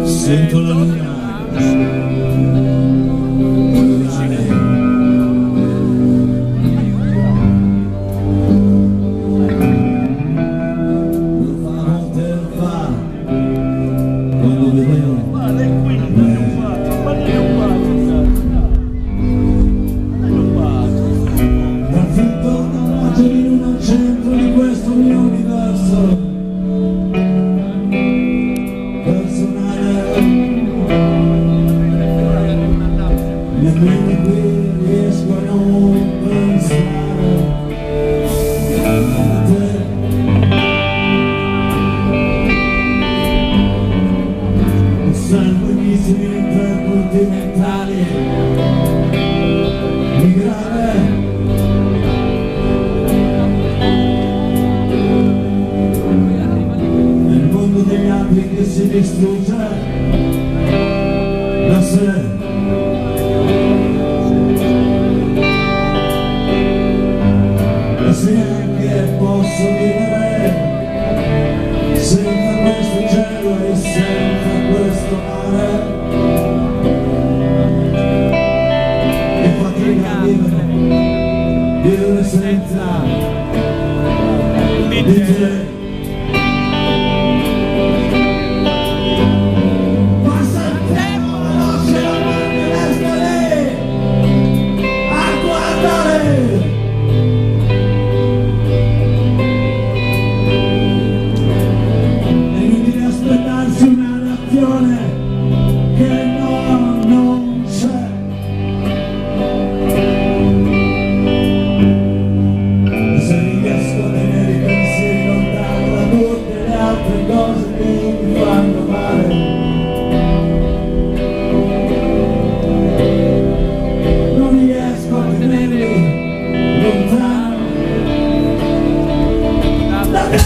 Sento la luna intercontinentali migrare nel mondo degli altri che si distrugge da sé. E se anche posso vivere senza questo cielo e senza questo mare, e fatica vivere senza di te. Passa il tempo, la noce, la notte resta lì a guardare. Aspettarsi una reazione che non c'è. Se riesco a tenere i pensieri lontani da tutte le altre cose che mi fanno male, non riesco a tenerli lontani da me.